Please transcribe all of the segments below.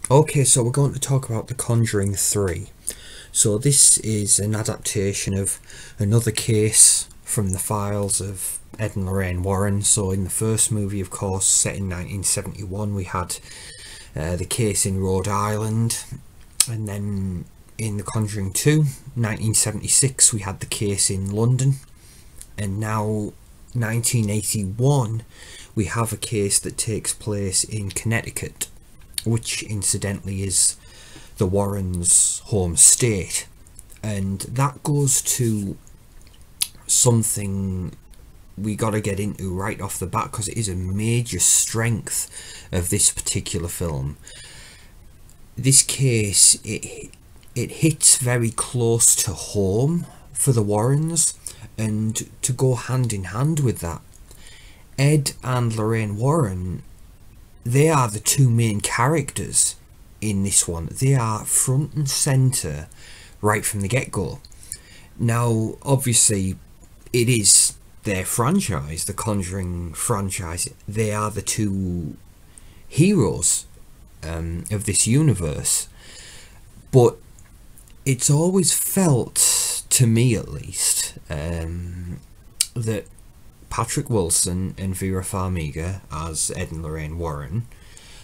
Okay, so we're going to talk about The Conjuring 3. So this is an adaptation of another case from the files of Ed and Lorraine Warren. So in the first movie, of course, set in 1971, we had the case in Rhode Island. And then in The Conjuring 2, 1976, we had the case in London. And now, 1981, we have a case that takes place in Connecticut, which incidentally is the Warrens' home state. And that goes to something we got to get into right off the bat, because it is a major strength of this particular film. This case, it hits very close to home for the Warrens, and to go hand in hand with that, Ed and Lorraine Warren, they are the two main characters in this one. They are front and centre right from the get-go. Now, obviously, it is their franchise, the Conjuring franchise. They are the two heroes of this universe. But it's always felt, to me at least, that Patrick Wilson and Vera Farmiga, as Ed and Lorraine Warren,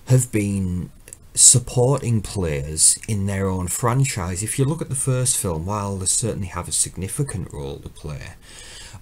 have been supporting players in their own franchise. If you look at the first film, while they certainly have a significant role to play,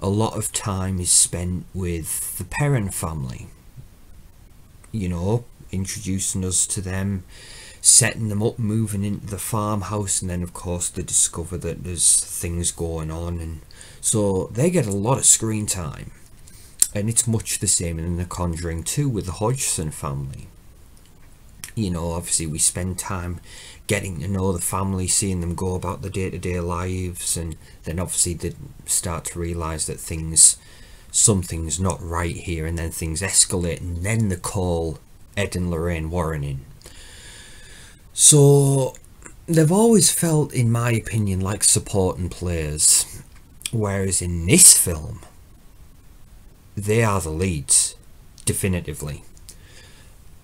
a lot of time is spent with the Perron family, you know, introducing us to them, setting them up, moving into the farmhouse, and then of course they discover that there's things going on, and so they get a lot of screen time. And it's much the same in The Conjuring 2 with the Hodgson family. You know, obviously we spend time getting to know the family, seeing them go about their day-to-day lives, and then obviously they start to realise that something's not right here, and then things escalate, and then they call Ed and Lorraine Warren in. So they've always felt, in my opinion, like supporting players, whereas in this film, they are the leads, definitively.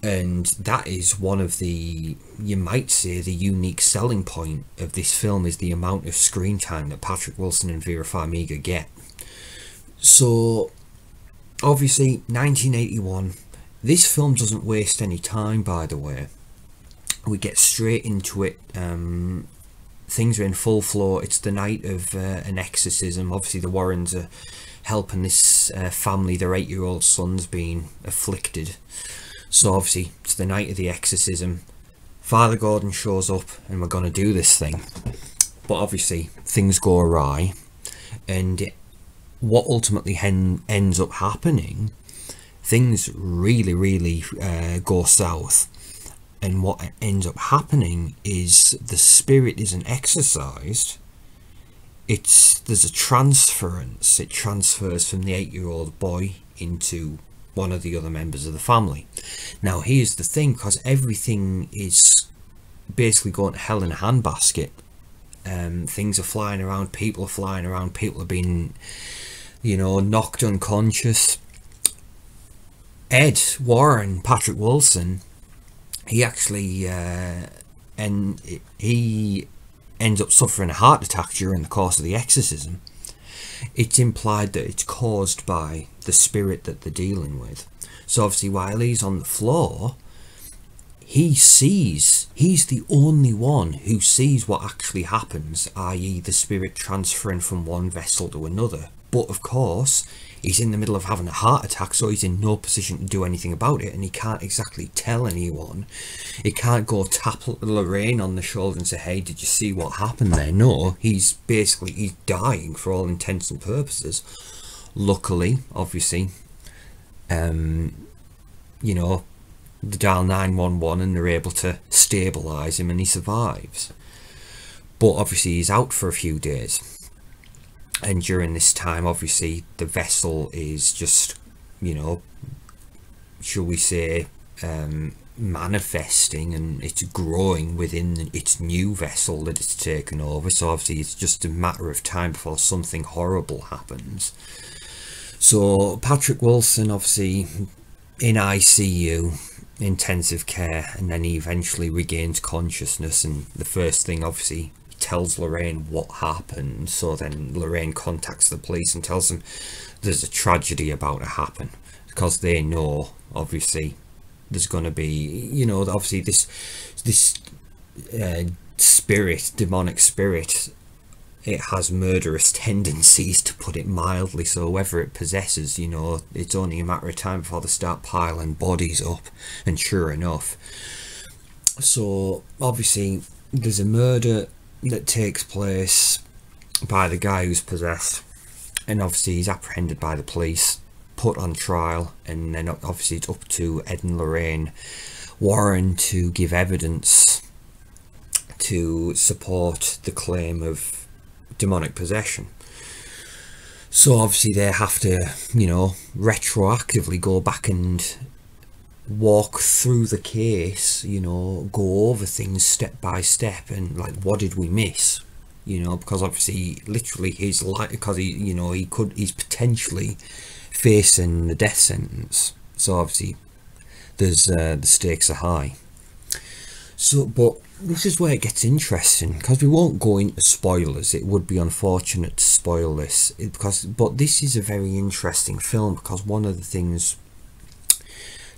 And that is one of the, you might say, the unique selling point of this film, is the amount of screen time that Patrick Wilson and Vera Farmiga get. So, obviously, 1981, this film doesn't waste any time, by the way. We get straight into it. Things are in full flow. It's the night of an exorcism. Obviously, the Warrens are helping this family. Their 8-year-old son's being afflicted. So obviously, it's the night of the exorcism. Father Gordon shows up, and we're going to do this thing. But obviously, things go awry. And what ultimately ends up happening, things really go south. And what ends up happening is the spirit isn't exorcised. There's a transference. It transfers from the 8-year-old boy into one of the other members of the family. Now here's the thing, because everything is basically going to hell in a handbasket. Things are flying around, people are flying around, people are being, knocked unconscious. Ed Warren, Patrick Wilson, he actually he ends up suffering a heart attack during the course of the exorcism. It's implied that it's caused by the spirit that they're dealing with. So obviously, while he's on the floor, he's the only one who sees what actually happens, i.e. the spirit transferring from one vessel to another. But of course, he's in the middle of having a heart attack, so he's in no position to do anything about it, and he can't exactly tell anyone. He can't go tap Lorraine on the shoulder and say, hey, did you see what happened there? No, he's dying for all intents and purposes. Luckily, obviously, they dial 911 and they're able to stabilise him, and he survives. But obviously he's out for a few days. And during this time, obviously, the vessel is just, shall we say, manifesting, and it's growing within its new vessel that it's taken over. So obviously it's just a matter of time before something horrible happens. So Patrick Wilson, obviously in ICU, intensive care, and then he eventually regains consciousness, and the first thing, obviously, he tells Lorraine what happened. So then Lorraine contacts the police and tells them there's a tragedy about to happen, because they know, obviously, there's going to be, you know, obviously this spirit, demonic spirit, it has murderous tendencies, to put it mildly. So whoever it possesses, you know, it's only a matter of time before they start piling bodies up. And sure enough, so obviously there's a murder that takes place by the guy who's possessed, and obviously he's apprehended by the police, put on trial, and then obviously it's up to Ed and Lorraine Warren to give evidence to support the claim of demonic possession. So obviously they have to, you know, retroactively go back and walk through the case, you know, go over things step by step, and like, what did we miss, you know, because obviously literally his life, because he, you know, he's potentially facing the death sentence. So obviously there's the stakes are high. So, but this is where it gets interesting, because we won't go into spoilers. It would be unfortunate to spoil this, but this is a very interesting film, because one of the things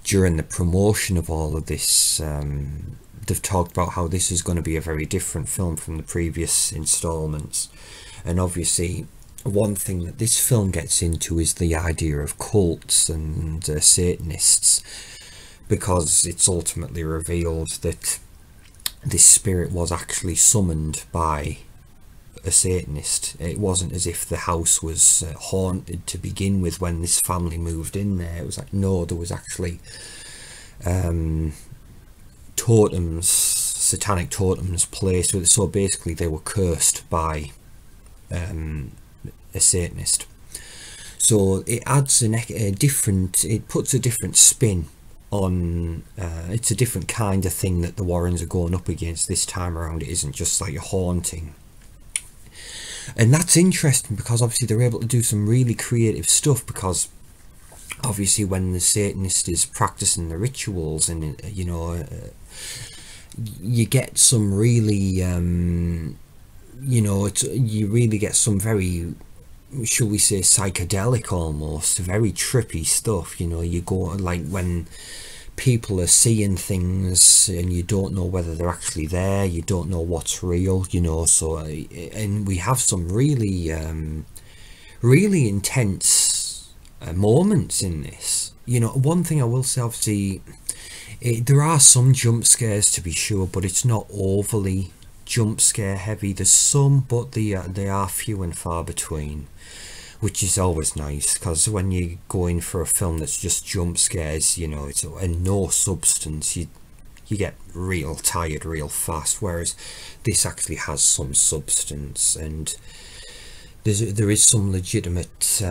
during the promotion of all of this, they've talked about how this is going to be a very different film from the previous installments. And obviously one thing that this film gets into is the idea of cults and Satanists, because it's ultimately revealed that this spirit was actually summoned by a Satanist. It wasn't as if the house was haunted to begin with when this family moved in there. It was like, no, there was actually totems, satanic totems placed with it. So basically they were cursed by a Satanist. So it adds a different, it puts a different spin on, it's a different kind of thing that the Warrens are going up against this time around. It isn't just like a haunting. And that's interesting, because obviously they're able to do some really creative stuff, because obviously when the Satanist is practicing the rituals, and you know, you get some really you know, you really get some very, shall we say, psychedelic, almost very trippy stuff. You know, you go, like when people are seeing things and you don't know whether they're actually there, you don't know what's real, you know. So and we have some really really intense moments in this, you know. One thing I will say, obviously there are some jump scares, to be sure, but it's not overly jump scare heavy. There's some, but they are few and far between, which is always nice, because when you go in for a film that's just jump scares, you know, it's and no substance, you get real tired real fast, whereas this actually has some substance, and there is some legitimate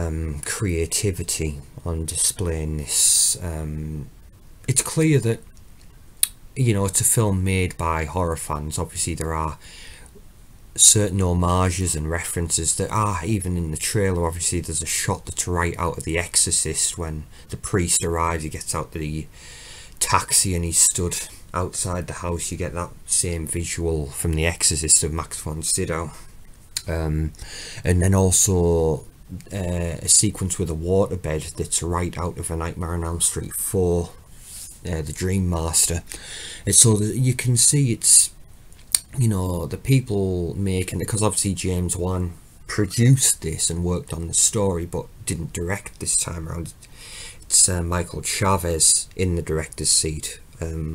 creativity on display in this. It's clear that, you know, it's a film made by horror fans. Obviously there are certain homages and references that are even in the trailer. Obviously there's a shot that's right out of The Exorcist when the priest arrives. He gets out the taxi and he's stood outside the house. You get that same visual from The Exorcist of Max von Sydow. And then also a sequence with a waterbed that's right out of A Nightmare on Elm Street 4, The Dream Master. And so you can see it's, you know, the people making it, because obviously James Wan produced this and worked on the story but didn't direct this time around. It's Michael Chavez in the director's seat,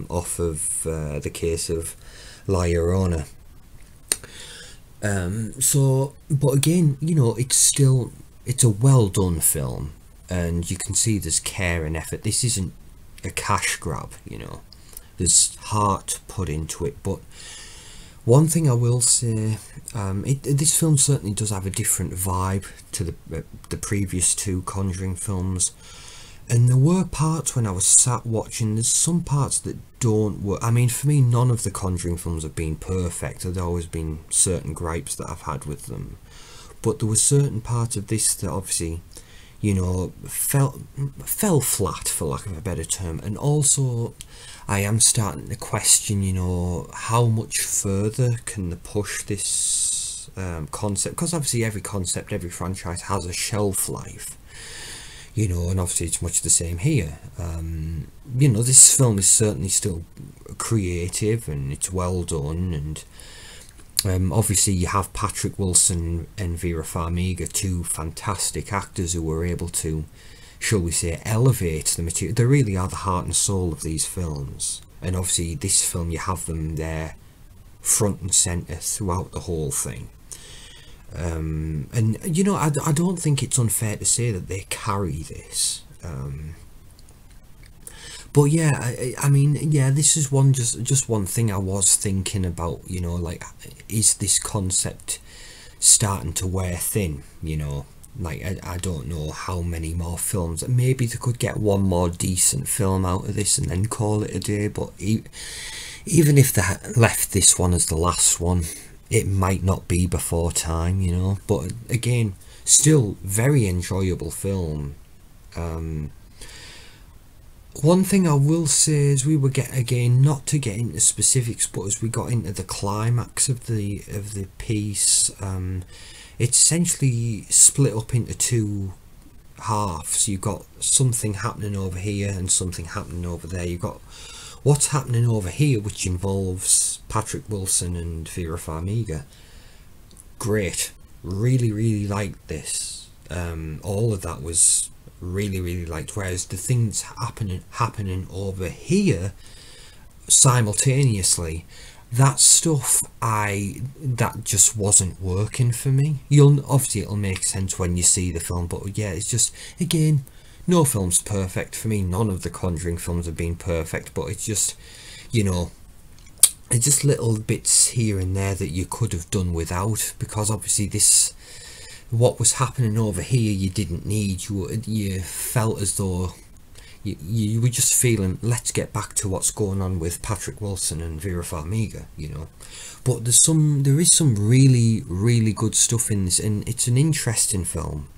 off of the case of La Llorona. So, but again, you know, it's a well done film, and you can see there's care and effort. This isn't a cash grab, you know, there's heart put into it. But one thing I will say, this film certainly does have a different vibe to the previous two Conjuring films. And there were parts when I was sat watching, there's some parts that don't work. I mean, for me, none of the Conjuring films have been perfect. There's always been certain gripes that I've had with them. But there were certain parts of this that obviously you know, fell flat, for lack of a better term. And also, I am starting to question, you know, how much further can they push this concept, because obviously every concept, every franchise has a shelf life, you know, and obviously it's much the same here. You know, this film is certainly still creative and it's well done, and obviously you have Patrick Wilson and Vera Farmiga, two fantastic actors who were able to, shall we say, elevate the material. They really are the heart and soul of these films, and obviously this film, you have them there front and centre throughout the whole thing. And you know, I don't think it's unfair to say that they carry this. But yeah, I mean, yeah, this is just one thing I was thinking about, you know, like, is this concept starting to wear thin, you know? Like, I don't know how many more films. Maybe they could get one more decent film out of this and then call it a day, but even if they left this one as the last one, it might not be before time, you know? But again, still very enjoyable film. One thing I will say is, we were again, not to get into specifics, but as we got into the climax of the piece, it's essentially split up into two halves. You've got something happening over here and something happening over there. You've got what's happening over here, which involves Patrick Wilson and Vera Farmiga. Great, really liked this. All of that was really liked. Whereas the things happening over here simultaneously, that stuff, that just wasn't working for me. Obviously it'll make sense when you see the film, but yeah, it's just, again, no film's perfect for me. None of the Conjuring films have been perfect, but it's just, you know, it's just little bits here and there that you could have done without, because obviously what was happening over here you didn't need. You felt as though you were just feeling, let's get back to what's going on with Patrick Wilson and Vera Farmiga, you know. But there is some really good stuff in this, and it's an interesting film.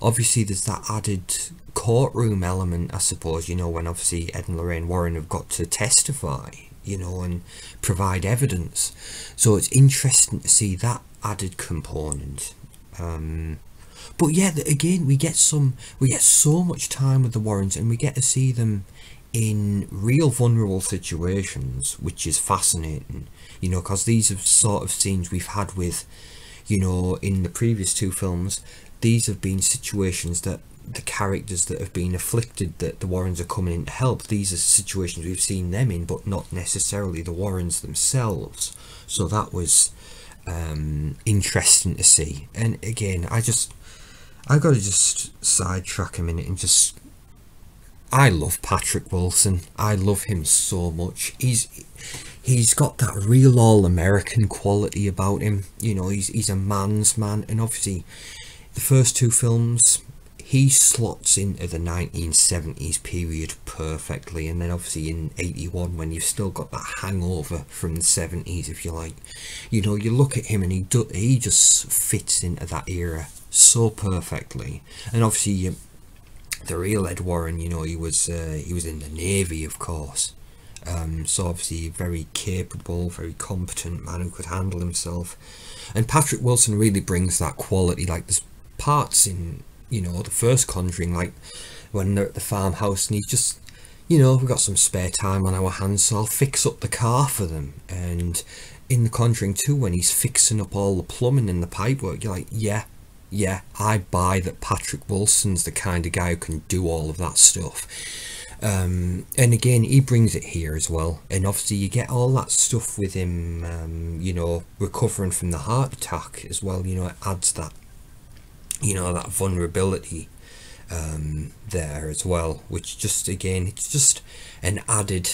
Obviously there's that added courtroom element, I suppose, you know, when obviously Ed and Lorraine Warren have got to testify, you know, and provide evidence. So it's interesting to see that added component. But yeah, again, we get so much time with the Warrens, and we get to see them in real vulnerable situations, which is fascinating, you know, because these are sort of scenes we've had with, you know, in the previous two films. These have been situations that the characters that have been afflicted, that the Warrens are coming in to help, these are situations we've seen them in, but not necessarily the Warrens themselves. So that was interesting to see. And again, I gotta just sidetrack a minute and just, I love Patrick Wilson. I love him so much. He's got that real all-American quality about him, you know. He's a man's man, and obviously the first two films, he slots into the 1970s period perfectly, and then obviously in 81, when you've still got that hangover from the 70s, if you like, you know, you look at him and he just fits into that era so perfectly. And obviously the real Ed Warren, you know, he was in the Navy, of course, so obviously a very capable, very competent man who could handle himself. And Patrick Wilson really brings that quality. Like, there's parts in, you know, the first Conjuring, like when they're at the farmhouse and he's just, you know, we've got some spare time on our hands, so I'll fix up the car for them. And in the Conjuring 2, when he's fixing up all the plumbing and the pipework, you're like, yeah, I buy that Patrick Wilson's the kind of guy who can do all of that stuff. And again, he brings it here as well. And obviously you get all that stuff with him, you know, recovering from the heart attack as well. You know, it adds that, you know, that vulnerability there as well, which just, again, it's just an added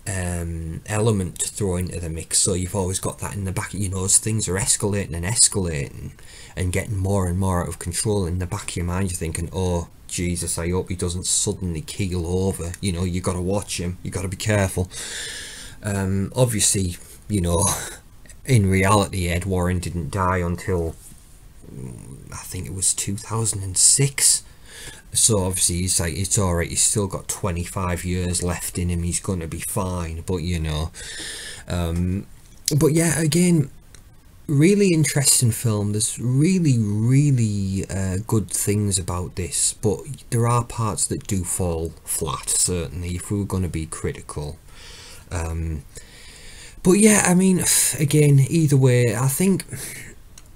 element to throw into the mix. So you've always got that in the back, you know, as things are escalating and getting more and more out of control, in the back of your mind you're thinking, oh Jesus, I hope he doesn't suddenly keel over. You know, you got to watch him, you got to be careful. Obviously, you know, in reality Ed Warren didn't die until I think it was 2006, So obviously he's like, it's alright, he's still got 25 years left in him, he's gonna be fine. But you know, but yeah, again, really interesting film. There's really good things about this, but there are parts that do fall flat, certainly, if we were going to be critical. But yeah, I mean, again, either way, I think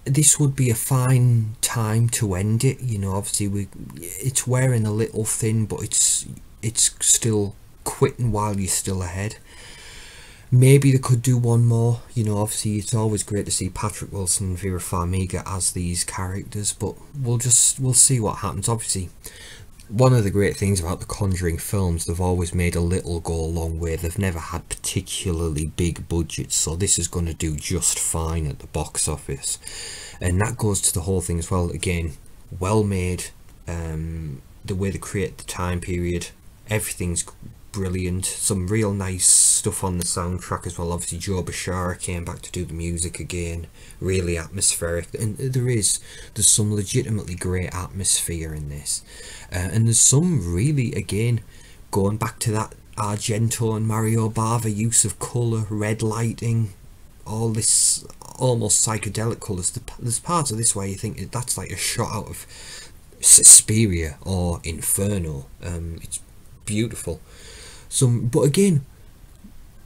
this would be a fine time to end it. You know, obviously it's wearing a little thin, but it's still quitting while you're still ahead. Maybe they could do one more. You know, obviously it's always great to see Patrick Wilson and Vera Farmiga as these characters, but we'll see what happens. Obviously, one of the great things about the Conjuring films, they've always made a little go a long way. They've never had particularly big budgets, so this is going to do just fine at the box office. And that goes to the whole thing as well. Again, well made. The way they create the time period, everything's brilliant. Some real nice stuff on the soundtrack as well. Obviously Joe Bashara came back to do the music again, really atmospheric, and there's some legitimately great atmosphere in this, and there's some really, again, going back to that Argento and Mario Bava use of colour, red lighting, all this almost psychedelic colours. There's parts of this where you think that's like a shot out of Suspiria or Inferno. It's beautiful. But again,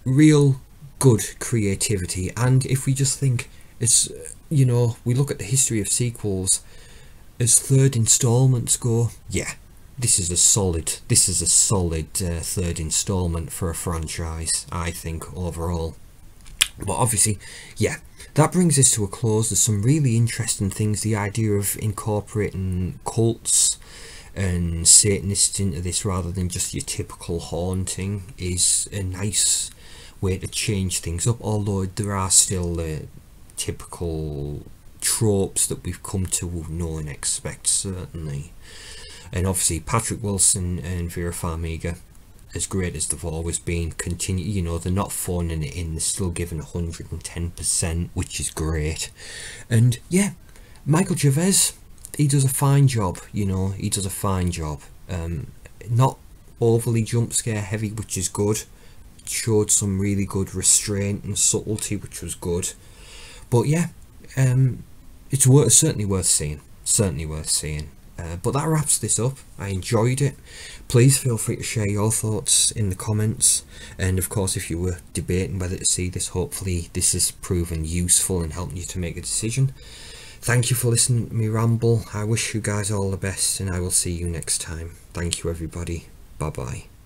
real good creativity. And if we just think, it's, you know, we look at the history of sequels, as third installments go, yeah, this is a solid third installment for a franchise, I think, overall. But obviously, yeah, that brings us to a close. There's some really interesting things. The idea of incorporating cults and Satanists into this rather than just your typical haunting is a nice way to change things up, although there are still typical tropes that we've come to know and expect, certainly. And obviously Patrick Wilson and Vera Farmiga, as great as they've always been, continue, you know, they're not phoning it in, they're still giving 110%, which is great. And yeah, Michael Gervais, he does a fine job, you know, he does a fine job. Not overly jump scare heavy, which is good. Showed some really good restraint and subtlety, which was good. But yeah, it's certainly worth seeing. But that wraps this up. I enjoyed it. Please feel free to share your thoughts in the comments, and of course if you were debating whether to see this, hopefully this has proven useful and helped you to make a decision. Thank you for listening to me ramble. I wish you guys all the best, and I will see you next time. Thank you everybody. Bye bye.